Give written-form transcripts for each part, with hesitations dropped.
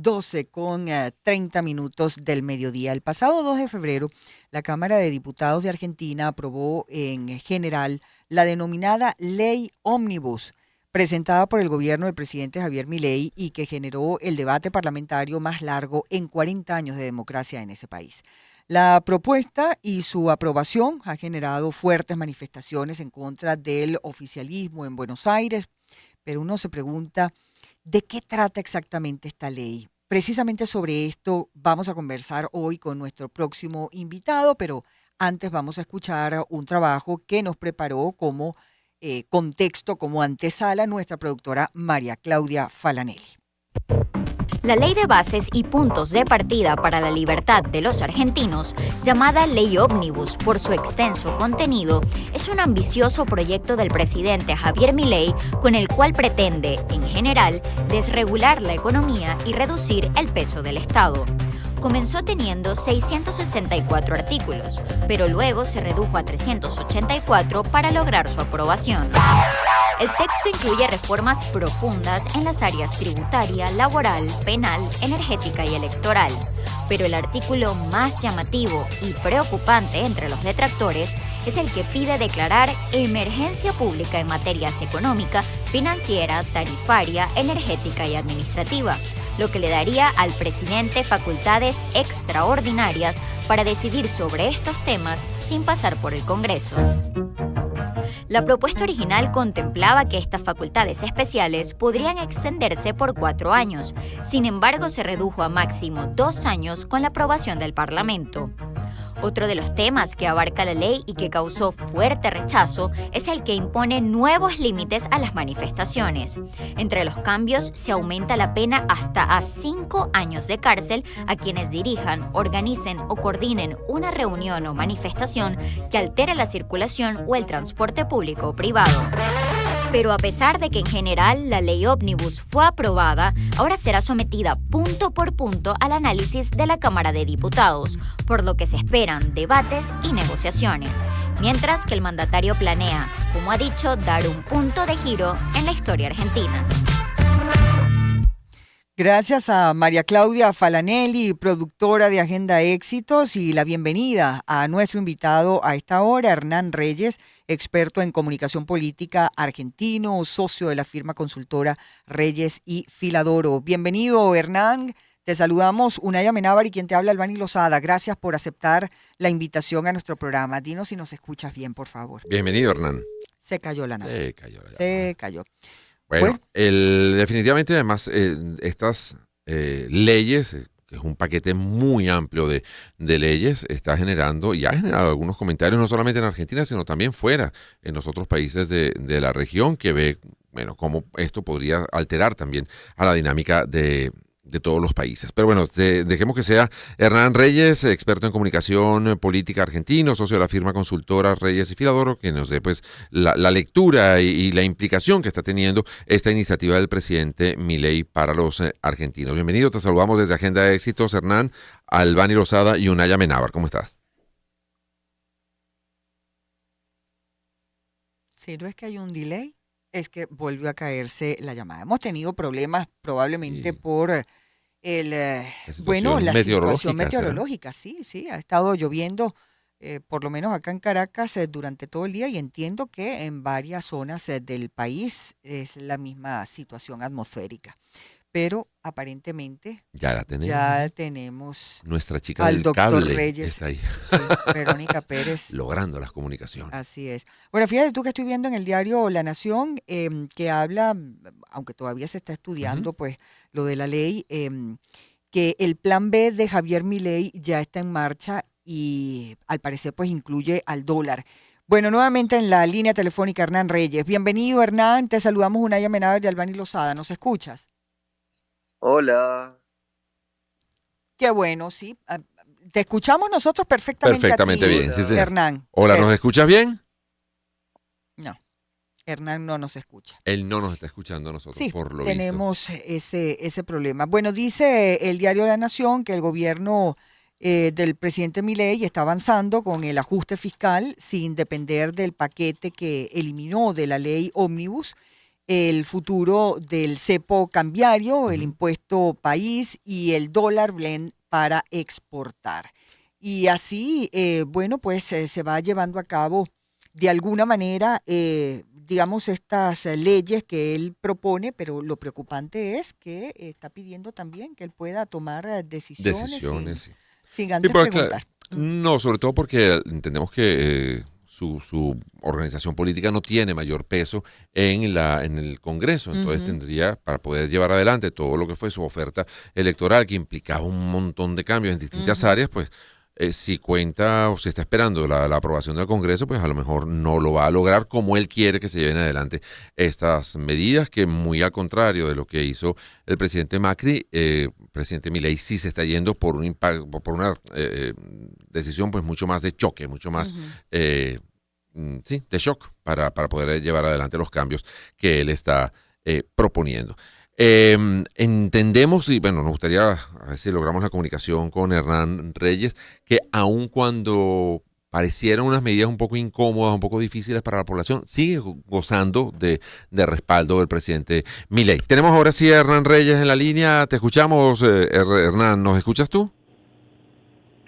12:30 del mediodía. El pasado 2 de febrero, la Cámara de Diputados de Argentina aprobó en general la denominada Ley Ómnibus, presentada por el gobierno del presidente Javier Milei y que generó el debate parlamentario más largo en 40 años de democracia en ese país. La propuesta y su aprobación ha generado fuertes manifestaciones en contra del oficialismo en Buenos Aires, pero uno se pregunta, ¿de qué trata exactamente esta ley? Precisamente sobre esto vamos a conversar hoy con nuestro próximo invitado, pero antes vamos a escuchar un trabajo que nos preparó como contexto, como antesala, nuestra productora María Claudia Falanelli. La Ley de Bases y Puntos de Partida para la Libertad de los Argentinos, llamada Ley Ómnibus por su extenso contenido, es un ambicioso proyecto del presidente Javier Milei con el cual pretende, en general, desregular la economía y reducir el peso del Estado. Comenzó teniendo 664 artículos, pero luego se redujo a 384 para lograr su aprobación. El texto incluye reformas profundas en las áreas tributaria, laboral, penal, energética y electoral. Pero el artículo más llamativo y preocupante entre los detractores es el que pide declarar emergencia pública en materias económica, financiera, tarifaria, energética y administrativa, lo que le daría al presidente facultades extraordinarias para decidir sobre estos temas sin pasar por el Congreso. La propuesta original contemplaba que estas facultades especiales podrían extenderse por 4 años, sin embargo se redujo a máximo 2 años con la aprobación del Parlamento. Otro de los temas que abarca la ley y que causó fuerte rechazo es el que impone nuevos límites a las manifestaciones. Entre los cambios se aumenta la pena hasta a 5 años de cárcel a quienes dirijan, organicen o coordinen una reunión o manifestación que altere la circulación o el transporte público o privado. Pero a pesar de que en general la ley Ómnibus fue aprobada, ahora será sometida punto por punto al análisis de la Cámara de Diputados, por lo que se esperan debates y negociaciones, mientras que el mandatario planea, como ha dicho, dar un punto de giro en la historia argentina. Gracias a María Claudia Falanelli, productora de Agenda Éxitos, y la bienvenida a nuestro invitado a esta hora, Hernán Reyes, experto en comunicación política argentino, socio de la firma consultora Reyes y Filadoro. Bienvenido, Hernán. Te saludamos, Unay Amenábar, y quien te habla, Albany Lozada. Gracias por aceptar la invitación a nuestro programa. Dinos si nos escuchas bien, por favor. Bienvenido, Hernán. Se cayó la nave. Se cayó. Bueno, definitivamente además estas leyes, que es un paquete muy amplio de leyes, está generando y ha generado algunos comentarios no solamente en Argentina, sino también fuera, en los otros países de la región, que ve, bueno, cómo esto podría alterar también a la dinámica de todos los países. Pero bueno, dejemos que sea Hernán Reyes, experto en comunicación política argentino, socio de la firma consultora Reyes y Filadoro, que nos dé pues la lectura y la implicación que está teniendo esta iniciativa del presidente Milei para los argentinos. Bienvenido, te saludamos desde Agenda de Éxitos, Hernán, Albany Lozada y Unay Amenábar. ¿Cómo estás? Si no es que hay un delay, es que volvió a caerse la llamada. Hemos tenido problemas probablemente por la situación meteorológica. Sí, ha estado lloviendo, por lo menos acá en Caracas, durante todo el día, y entiendo que en varias zonas del país es la misma situación atmosférica. Pero aparentemente ya tenemos nuestra chica al del doctor cable Reyes, está ahí. sí, Verónica Pérez. Logrando las comunicaciones. Así es. Bueno, fíjate tú que estoy viendo en el diario La Nación que habla, aunque todavía se está estudiando pues lo de la ley, que el plan B de Javier Milei ya está en marcha y al parecer pues incluye al dólar. Bueno, nuevamente en la línea telefónica Hernán Reyes. Bienvenido, Hernán. Te saludamos Unay Amenábar y Albany Lozada. ¿Nos escuchas? Hola. Qué bueno, sí. Te escuchamos nosotros perfectamente a ti, bien, sí, señor. Hernán. Hola, ¿nos escuchas bien? No, Hernán no nos escucha. Él no nos está escuchando a nosotros, Sí, por lo tenemos ese problema. Bueno, dice el diario La Nación que el gobierno del presidente Milei está avanzando con el ajuste fiscal sin depender del paquete que eliminó de la ley Ómnibus. el futuro del cepo cambiario, el impuesto país y el dólar blend para exportar. Y así, bueno, pues se va llevando a cabo de alguna manera, digamos, estas leyes que él propone, pero lo preocupante es que está pidiendo también que él pueda tomar decisiones Decisiones, sí. sin Sí, antes pero preguntar. no, sobre todo porque entendemos que su organización política no tiene mayor peso en el Congreso, entonces Ujú, tendría, para poder llevar adelante todo lo que fue su oferta electoral, que implicaba un montón de cambios en distintas ujú. áreas, pues si cuenta o si está esperando la aprobación del Congreso, pues a lo mejor no lo va a lograr como él quiere que se lleven adelante estas medidas, que muy al contrario de lo que hizo el presidente Macri, presidente Milei sí se está yendo por un impacto, por una decisión pues mucho más de choque, mucho más Ujú. sí, de shock para poder llevar adelante los cambios que él está proponiendo. Entendemos y bueno, nos gustaría a ver si logramos la comunicación con Hernán Reyes, que aun cuando parecieran unas medidas un poco incómodas, un poco difíciles para la población, sigue gozando de respaldo del presidente Milei. Tenemos ahora sí a Hernán Reyes en la línea. Te escuchamos, Hernán. ¿Nos escuchas tú?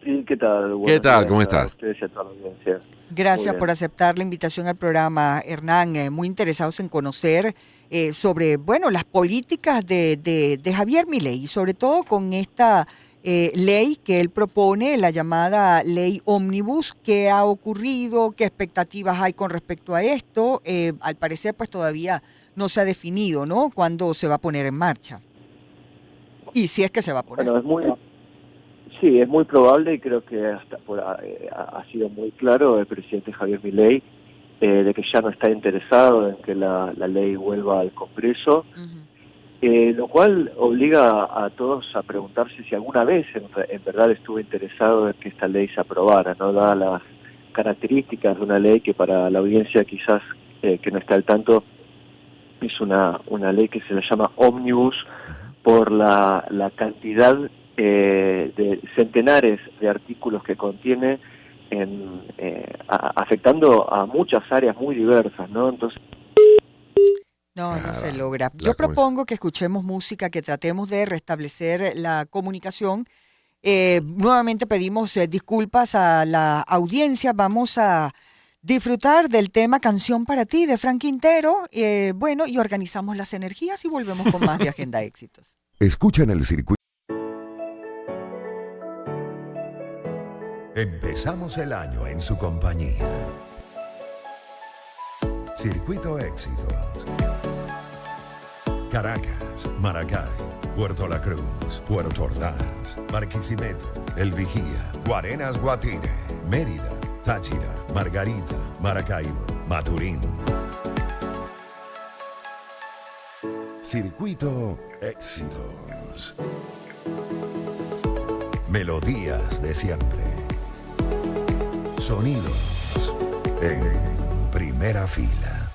Sí, ¿qué tal? ¿Qué Buenos tal? días ¿Cómo a estás? ustedes y a toda la audiencia. Muy Gracias por bien. aceptar la invitación al programa, Hernán. Muy interesados en conocer sobre, bueno, las políticas de Javier Milei y sobre todo con esta ley que él propone, la llamada ley Omnibus. ¿Qué ha ocurrido? ¿Qué expectativas hay con respecto a esto? Al parecer, pues todavía no se ha definido, ¿no? ¿Cuándo se va a poner en marcha? Y si es que se va a poner. Bueno, sí, es muy probable y creo que ha sido muy claro el presidente Javier Milei de que ya no está interesado en que la ley vuelva al Congreso, Ujú. lo cual obliga a todos a preguntarse si alguna vez en verdad estuvo interesado en que esta ley se aprobara, ¿no? Dadas las características de una ley que para la audiencia quizás que no está al tanto es una ley que se le llama Omnibus Ujú. por la cantidad de centenares de artículos que contiene afectando a muchas áreas muy diversas, ¿no? Entonces, No, no se Para logra. la Yo propongo que escuchemos música, que tratemos de restablecer la comunicación. Nuevamente pedimos disculpas a la audiencia. Vamos a disfrutar del tema Canción para ti de Frank Quintero. Bueno, y organizamos las energías y volvemos con más de Agenda Éxitos. Escuchan el circuito. Empezamos el año en su compañía. Circuito Éxitos. Caracas, Maracay, Puerto La Cruz, Puerto Ordaz, Barquisimeto, El Vigía, Guarenas, Guatire, Mérida, Táchira, Margarita, Maracaibo, Maturín. Circuito Éxitos. Melodías de siempre. Sonidos en primera fila.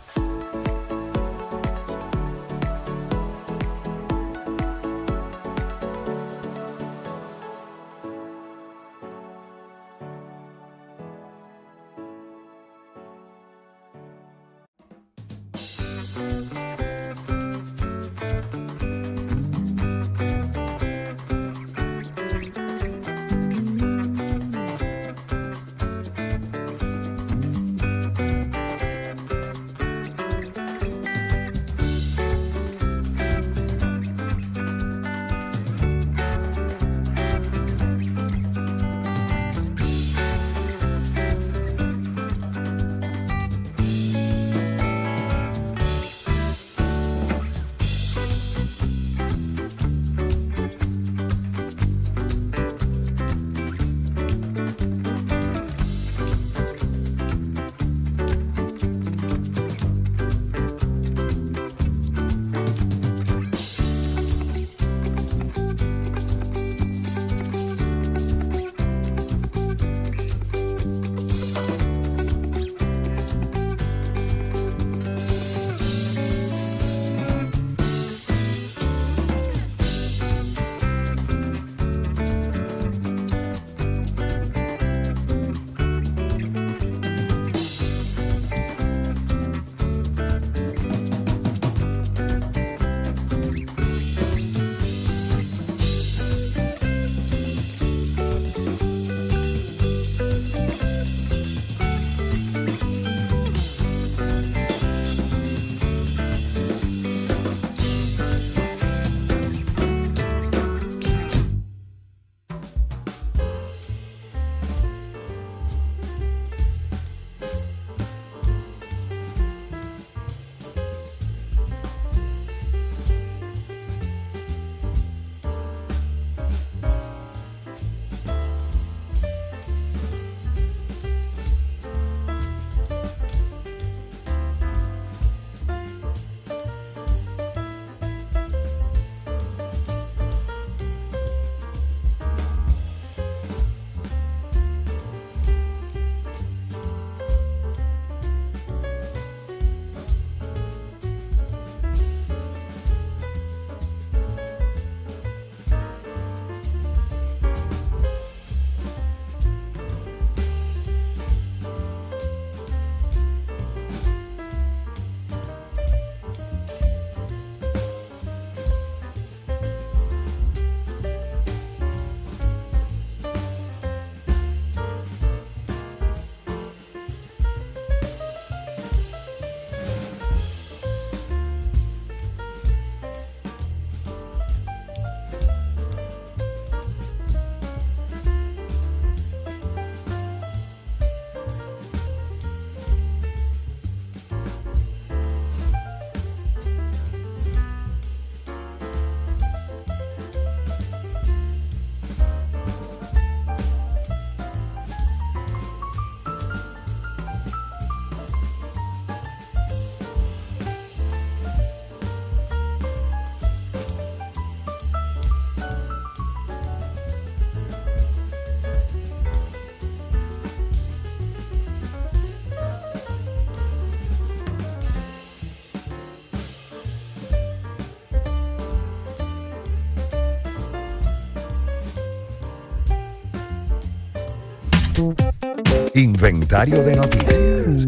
Inventario de noticias.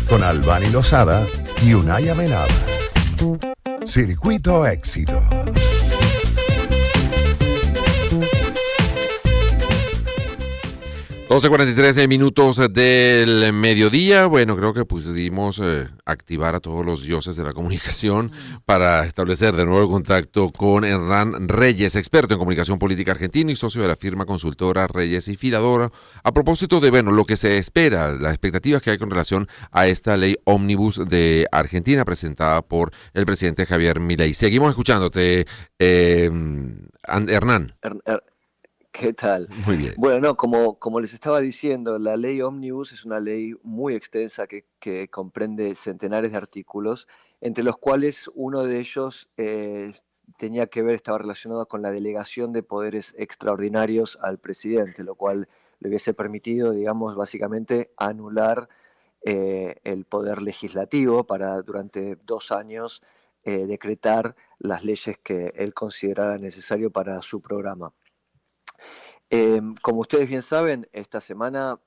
Con Albany Lozada y Unaya Melaba. Circuito Éxito. 12:43 minutos del mediodía. Bueno, creo que pudimos activar a todos los dioses de la comunicación para establecer de nuevo el contacto con Hernán Reyes, experto en comunicación política argentino y socio de la firma consultora Reyes y Filadora, a propósito de, bueno, lo que se espera, las expectativas que hay con relación a esta ley ómnibus de Argentina presentada por el presidente Javier Milei. Seguimos escuchándote, Hernán. ¿Qué tal? Muy bien. Bueno, no, como les estaba diciendo, la ley Omnibus es una ley muy extensa que comprende centenares de artículos, entre los cuales uno de ellos estaba relacionado con la delegación de poderes extraordinarios al presidente, lo cual le hubiese permitido, digamos, básicamente anular el poder legislativo para durante 2 años decretar las leyes que él considerara necesario para su programa. Como ustedes bien saben, esta semana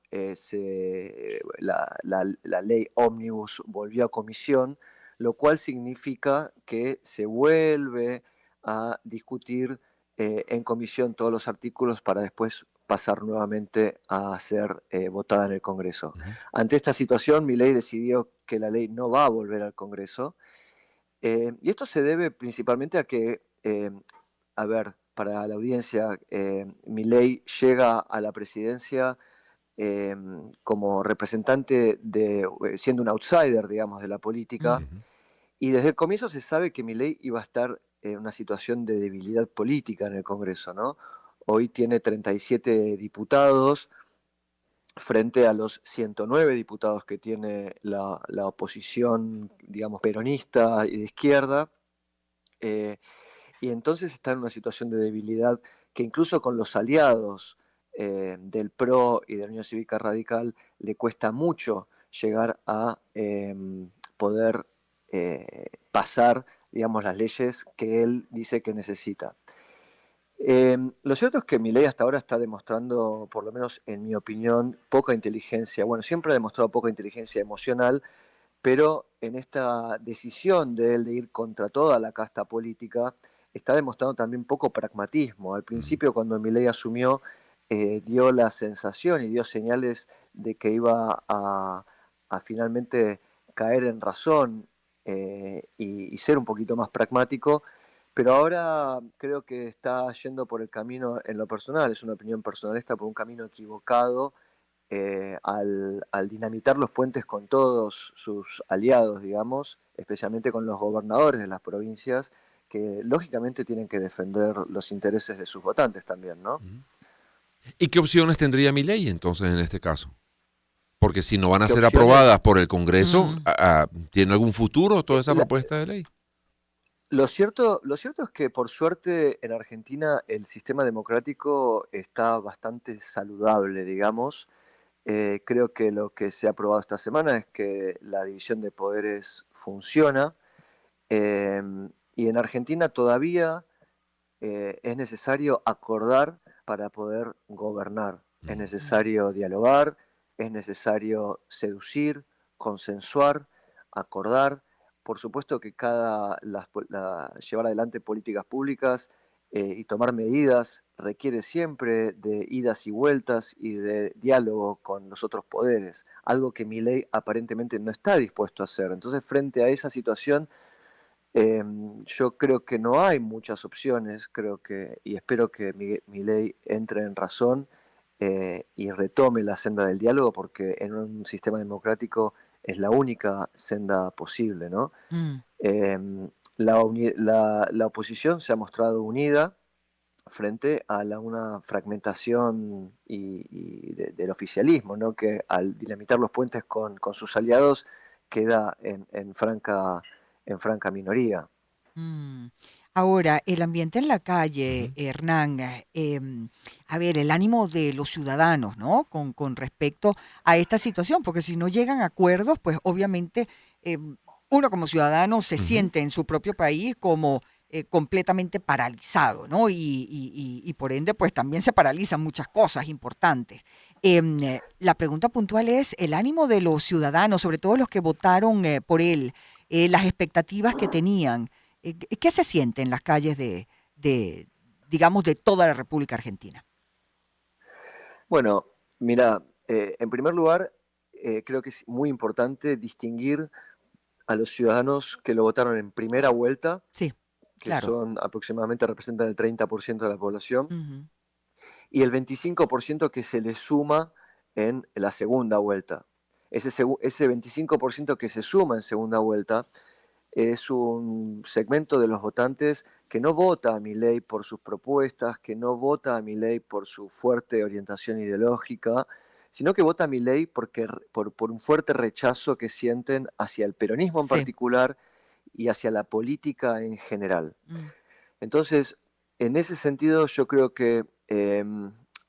la ley Omnibus volvió a comisión, lo cual significa que se vuelve a discutir en comisión todos los artículos para después pasar nuevamente a ser votada en el Congreso. Uh-huh. Ante esta situación, Milei decidió que la ley no va a volver al Congreso, y esto se debe principalmente a que, para la audiencia, Milei llega a la presidencia como representante siendo un outsider, digamos, de la política, Uh-huh. y desde el comienzo se sabe que Milei iba a estar en una situación de debilidad política en el Congreso, ¿no? Hoy tiene 37 diputados frente a los 109 diputados que tiene la oposición, digamos, peronista y de izquierda. Y entonces está en una situación de debilidad que incluso con los aliados del PRO y de la Unión Cívica Radical le cuesta mucho llegar a poder pasar, digamos, las leyes que él dice que necesita. Lo cierto es que Milei hasta ahora está demostrando, por lo menos en mi opinión, poca inteligencia. Bueno, siempre ha demostrado poca inteligencia emocional, pero en esta decisión de él de ir contra toda la casta política, está demostrando también poco pragmatismo. Al principio, cuando Milei asumió, dio la sensación y dio señales de que iba a finalmente caer en razón y ser un poquito más pragmático, pero ahora creo que está yendo por el camino, en lo personal, es una opinión personal, está por un camino equivocado al dinamitar los puentes con todos sus aliados, digamos, especialmente con los gobernadores de las provincias, que lógicamente tienen que defender los intereses de sus votantes también, ¿no? ¿Y qué opciones tendría Milei entonces en este caso? Porque si no van a ¿Qué ser opciones? aprobadas por el Congreso, Mm. ¿tiene algún futuro toda esa La- propuesta de ley? Lo cierto es que por suerte en Argentina el sistema democrático está bastante saludable, digamos. Creo que lo que se ha aprobado esta semana es que la división de poderes funciona, eh, y en Argentina todavía es necesario acordar para poder gobernar. Es necesario dialogar, es necesario seducir, consensuar, acordar. Por supuesto que llevar adelante políticas públicas y tomar medidas requiere siempre de idas y vueltas y de diálogo con los otros poderes, algo que Milei aparentemente no está dispuesto a hacer. Entonces, frente a esa situación, yo creo que no hay muchas opciones, y espero que Milei entre en razón y retome la senda del diálogo, porque en un sistema democrático es la única senda posible, ¿no? Mm. La oposición se ha mostrado unida frente a una fragmentación del oficialismo, ¿no? Que al dinamitar los puentes con sus aliados queda en franca minoría. Mm. Ahora, el ambiente en la calle, Ujú. Hernán, a ver, el ánimo de los ciudadanos, ¿no? Con respecto a esta situación, porque si no llegan a acuerdos, pues obviamente uno como ciudadano se Ujú. siente en su propio país como completamente paralizado, ¿no? Y por ende, pues también se paralizan muchas cosas importantes. La pregunta puntual es el ánimo de los ciudadanos, sobre todo los que votaron por él, las expectativas que tenían. ¿Qué se siente en las calles de, digamos, de toda la República Argentina? Bueno, mira, en primer lugar, creo que es muy importante distinguir a los ciudadanos que lo votaron en primera vuelta, Sí, que claro. son aproximadamente representan el 30% de la población, Ujú. y el 25% que se le suma en la segunda vuelta. Ese 25% que se suma en segunda vuelta es un segmento de los votantes que no vota a Milei por sus propuestas, que no vota a Milei por su fuerte orientación ideológica, sino que vota a Milei por un fuerte rechazo que sienten hacia el peronismo en Sí. particular y hacia la política en general. Mm, Entonces, en ese sentido, yo creo que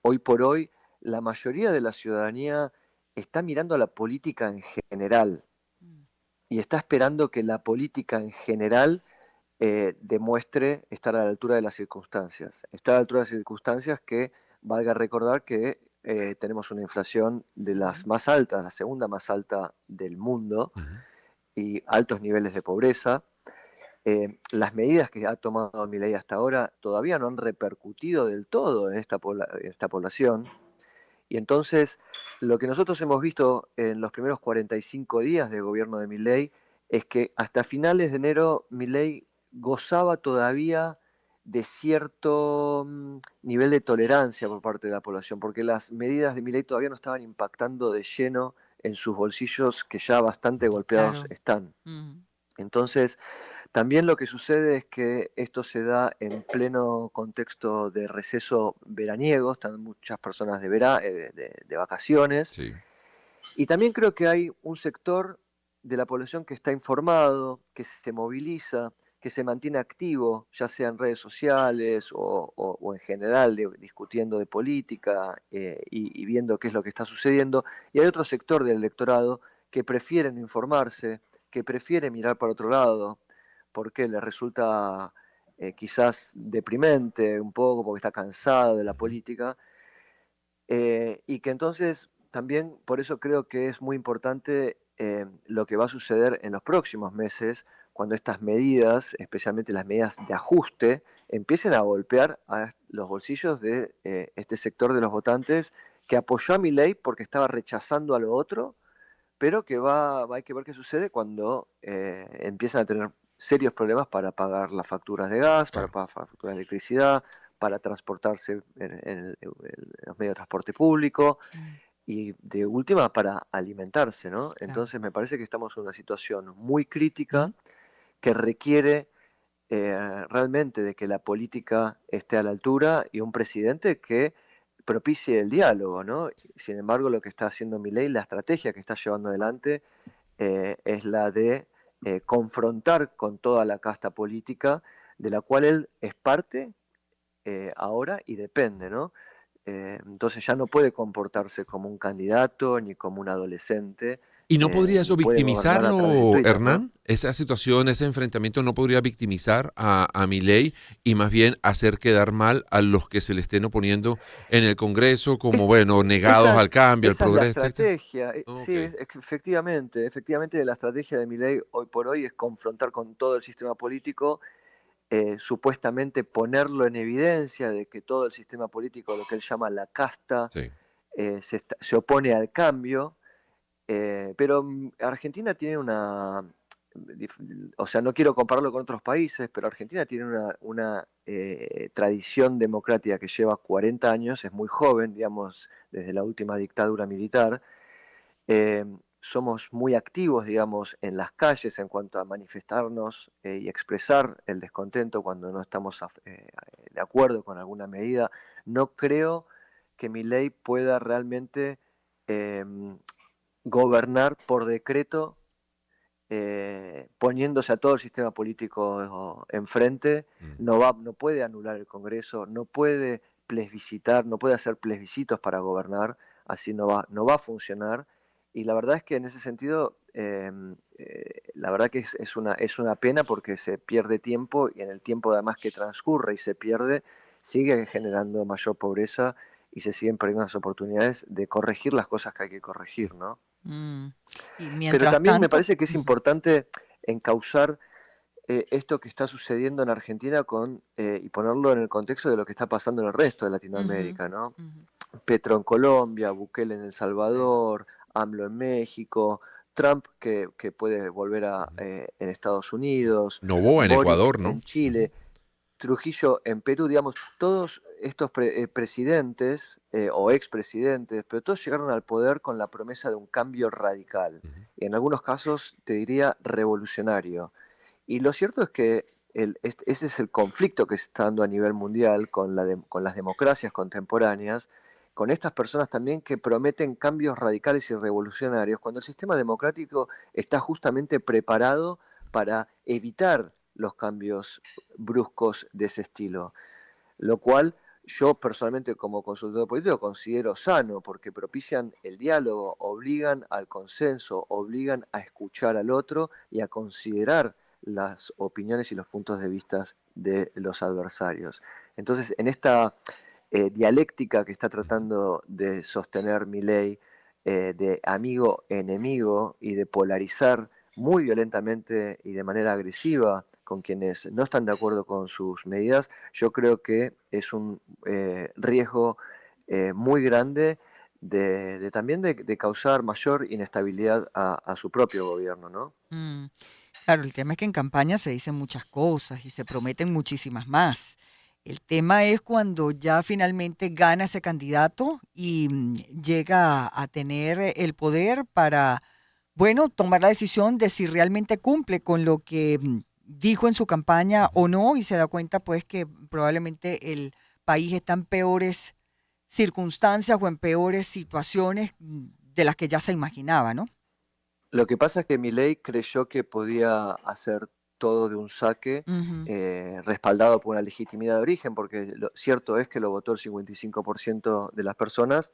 hoy por hoy la mayoría de la ciudadanía está mirando a la política en general mm. y está esperando que la política en general demuestre estar a la altura de las circunstancias. Estar a la altura de las circunstancias que, valga recordar que tenemos una inflación de las Ujú. más altas, la segunda más alta del mundo, Ujú. y altos niveles de pobreza. Las medidas que ha tomado Milei hasta ahora todavía no han repercutido del todo en esta población. Y entonces, lo que nosotros hemos visto en los primeros 45 días de gobierno de Milei es que hasta finales de enero Milei gozaba todavía de cierto nivel de tolerancia por parte de la población, porque las medidas de Milei todavía no estaban impactando de lleno en sus bolsillos que ya bastante golpeados Claro. están. Ujú. Entonces, también lo que sucede es que esto se da en pleno contexto de receso veraniego, están muchas personas de vacaciones, Sí. y también creo que hay un sector de la población que está informado, que se moviliza, que se mantiene activo, ya sea en redes sociales o en general discutiendo de política y viendo qué es lo que está sucediendo, y hay otro sector del electorado que prefiere no informarse, que prefiere mirar para otro lado, porque les resulta quizás deprimente un poco, porque está cansado de la Ujú. política, y que entonces también por eso creo que es muy importante lo que va a suceder en los próximos meses, cuando estas medidas, especialmente las medidas de ajuste, empiecen a golpear a los bolsillos de este sector de los votantes que apoyó a Milei porque estaba rechazando a lo otro, pero que hay que ver qué sucede cuando empiezan a tener serios problemas para pagar las facturas de gas, para Claro. pagar facturas de electricidad, para transportarse en los medios de transporte público Mm, y de última para alimentarse, ¿no? claro. Entonces me parece que estamos en una situación muy crítica Ujú. que requiere realmente de que la política esté a la altura y un presidente que propicie el diálogo, ¿no? Sin embargo, lo que está haciendo Milei, la estrategia que está llevando adelante es la de confrontar con toda la casta política de la cual él es parte ahora y depende, ¿no? Entonces ya no puede comportarse como un candidato ni como un adolescente, ¿Y no podría ni eso puede gobernar a través de victimizarlo, Twitter, ¿no? Hernán? Esa situación, ese enfrentamiento no podría victimizar a Milei y más bien hacer quedar mal a los que se le estén oponiendo en el Congreso como, Es, bueno, negados al cambio, al esa es la progreso, etcétera. estrategia. Ok. Sí, es que efectivamente la estrategia de Milei hoy por hoy es confrontar con todo el sistema político, supuestamente ponerlo en evidencia de que todo el sistema político, lo que él llama la casta, Sí. se opone al cambio. Pero Argentina tiene o sea, no quiero compararlo con otros países, pero Argentina tiene una tradición democrática que lleva 40 años, es muy joven, digamos, desde la última dictadura militar. Eh, Somos muy activos, digamos, en las calles en cuanto a manifestarnos y expresar el descontento cuando no estamos de acuerdo con alguna medida. No creo que mi ley pueda realmente em, gobernar por decreto, poniéndose a todo el sistema político enfrente. Mm. No puede anular el Congreso, no puede plebiscitar, no puede hacer plebiscitos para gobernar, así no va a funcionar. Y la verdad es que en ese sentido la verdad que es una pena porque se pierde tiempo y en el tiempo además que transcurre y se pierde, sigue generando mayor pobreza y se siguen perdiendo las oportunidades de corregir las cosas que hay que corregir, ¿no? Mm. Y Pero mientras también me tanto, parece que es ujú, importante encauzar esto que está sucediendo en Argentina y ponerlo en el contexto de lo que está pasando en el resto de ujú, Latinoamérica, ¿no? ujú, Petro en Colombia, Bukele en El sí, Salvador, AMLO en México, Trump que puede volver Ujú. en Estados Unidos, Novoa en Boric Ecuador, ¿no? en Ujú. Chile, Trujillo en Perú, digamos, todos estos presidentes o expresidentes, pero todos llegaron al poder con la promesa de un cambio radical, Ujú. y en algunos casos te diría revolucionario. Y lo cierto es que ese es el conflicto que se está dando a nivel mundial con las democracias contemporáneas, con estas personas también que prometen cambios radicales y revolucionarios, cuando el sistema democrático está justamente preparado para evitar los cambios bruscos de ese estilo, lo cual yo personalmente como consultor político considero sano porque propician el diálogo, obligan al consenso, obligan a escuchar al otro y a considerar las opiniones y los puntos de vista de los adversarios. Entonces, en esta dialéctica que está Ujú. tratando de sostener Milei, de amigo-enemigo y de polarizar muy violentamente y de manera agresiva con quienes no están de acuerdo con sus medidas, yo creo que es un riesgo muy grande también de causar mayor inestabilidad a su propio gobierno, ¿no? mm. Claro, el tema es que en campaña se dicen muchas cosas y se prometen muchísimas más. El tema es cuando ya finalmente gana ese candidato y llega a tener el poder para, bueno, tomar la decisión de si realmente cumple con lo que dijo en su campaña Ujú. o no y se da cuenta pues que probablemente el país está en peores circunstancias o en peores situaciones de las que ya se imaginaba, ¿no? Lo que pasa es que Milei creyó que podía hacer todo de un saque, Ujú, respaldado por una legitimidad de origen, porque lo cierto es que lo votó el 55% de las personas,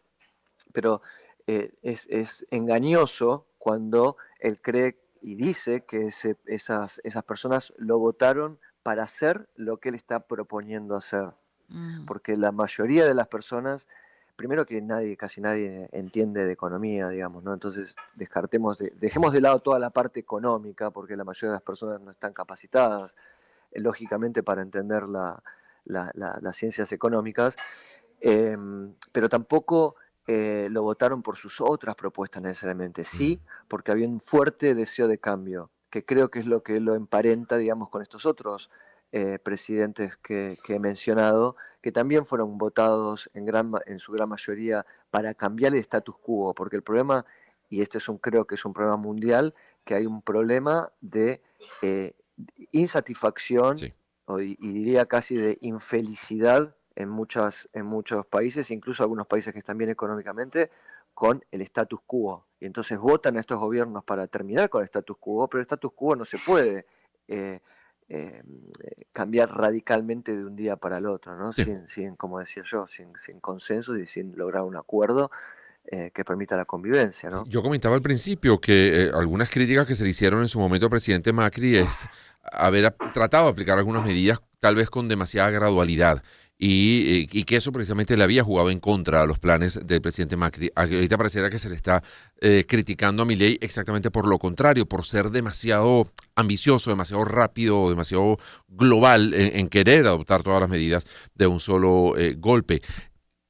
pero es engañoso cuando él cree y dice que esas personas lo votaron para hacer lo que él está proponiendo hacer, ujú, porque la mayoría de las personas, primero que casi nadie entiende de economía, digamos, ¿no? Entonces dejemos de lado toda la parte económica, porque la mayoría de las personas no están capacitadas, lógicamente, para entender las ciencias económicas, eh, pero tampoco lo votaron por sus otras propuestas necesariamente, Mm. sí, porque había un fuerte deseo de cambio, que creo que es lo que lo emparenta, digamos, con estos otros presidentes que he mencionado, que también fueron votados en su gran mayoría para cambiar el status quo, porque el problema, y este creo que es un problema mundial, que hay un problema de eh, insatisfacción Sí. y diría casi de infelicidad en muchos países, incluso algunos países que están bien económicamente, con el status quo. Y entonces votan a estos gobiernos para terminar con el status quo, pero el status quo no se puede eh, eh, cambiar radicalmente de un día para el otro, ¿no? Sí. Como decía yo, sin consenso y sin lograr un acuerdo que permita la convivencia, ¿no? Yo comentaba al principio que algunas críticas que se le hicieron en su momento al presidente Macri es tratado de aplicar algunas medidas tal vez con demasiada gradualidad y que eso precisamente le había jugado en contra a los planes del presidente Macri. Ahorita pareciera que se le está criticando a Milei exactamente por lo contrario, por ser demasiado ambicioso, demasiado rápido, demasiado global en querer adoptar todas las medidas de un solo golpe.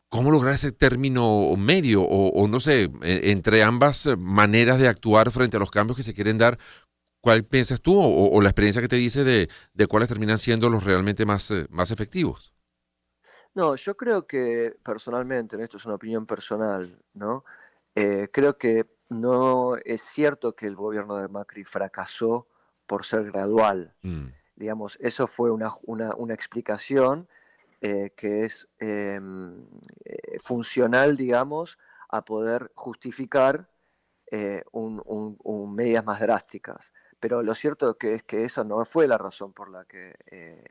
¿Cómo lograr ese término medio o no sé, entre ambas maneras de actuar frente a los cambios que se quieren dar? ¿Cuál piensas tú o la experiencia que te dice de cuáles terminan siendo los realmente más efectivos? No, yo creo que personalmente, ¿no? Esto es una opinión personal, ¿no? Creo que no es cierto que el gobierno de Macri fracasó por ser gradual. Mm. Digamos, eso fue una explicación que es funcional, digamos, a poder justificar medidas más drásticas. Pero lo cierto es que esa no fue la razón por la que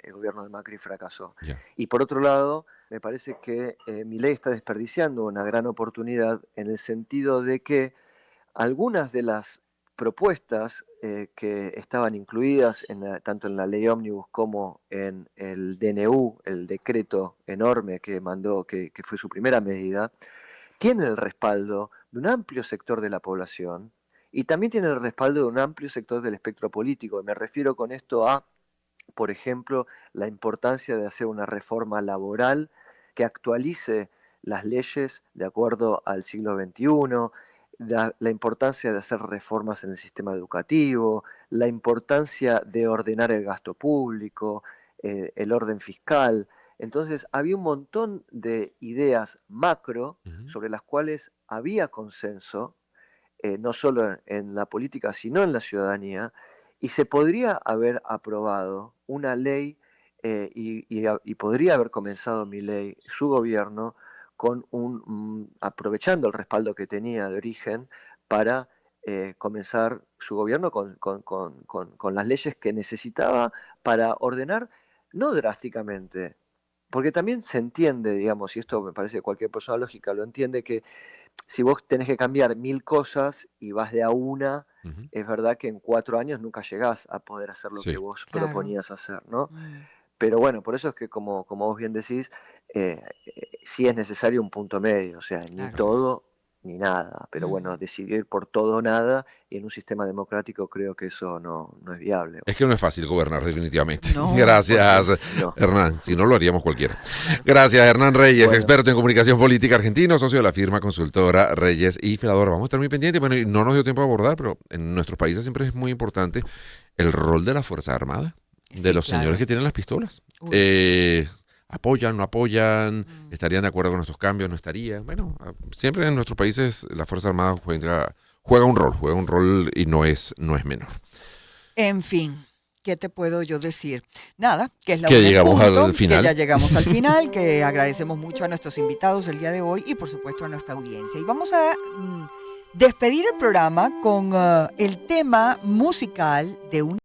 el gobierno de Macri fracasó. Ya. Y por otro lado, me parece que Milei está desperdiciando una gran oportunidad en el sentido de que algunas de las propuestas que estaban incluidas tanto en la ley ómnibus como en el DNU, el decreto enorme que mandó, que fue su primera medida, tienen el respaldo de un amplio sector de la población y también tienen el respaldo de un amplio sector del espectro político. Me refiero con esto a, por ejemplo, la importancia de hacer una reforma laboral que actualice las leyes de acuerdo al siglo XXI, la importancia de hacer reformas en el sistema educativo, la importancia de ordenar el gasto público, el orden fiscal. Entonces había un montón de ideas macro sobre las cuales había consenso, no solo en la política, sino en la ciudadanía, y se podría haber aprobado una ley y podría haber comenzado Milei su gobierno con aprovechando el respaldo que tenía de origen para comenzar su gobierno con las leyes que necesitaba para ordenar, no drásticamente, porque también se entiende, digamos, y esto me parece que cualquier persona lógica lo entiende, que si vos tenés que cambiar 1000 cosas y vas de a una, es verdad que en 4 años nunca llegás a poder hacer lo que vos proponías hacer, ¿no? Pero bueno, por eso es que como vos bien decís, sí es necesario un punto medio, o sea, ni todo ni nada, pero bueno, decidir por todo o nada, y en un sistema democrático creo que eso no es viable. Es que no es fácil gobernar, definitivamente. No, Gracias, Hernán. Si no, lo haríamos cualquiera. Gracias, Hernán Reyes, experto en comunicación política argentino, socio de la firma consultora Reyes y Filador. Vamos a estar muy pendientes. Bueno, y no nos dio tiempo a abordar, pero en nuestros países siempre es muy importante el rol de la Fuerza Armada, de los señores que tienen las pistolas. ¿Apoyan, no apoyan? ¿Estarían de acuerdo con estos cambios? ¿No estarían? Bueno, siempre en nuestros países la Fuerza Armada juega un rol y no es menor. En fin, ¿qué te puedo yo decir? Nada, que es la que llegamos al final. Que ya llegamos al final, que agradecemos mucho a nuestros invitados el día de hoy y por supuesto a nuestra audiencia. Y vamos a despedir el programa con el tema musical de un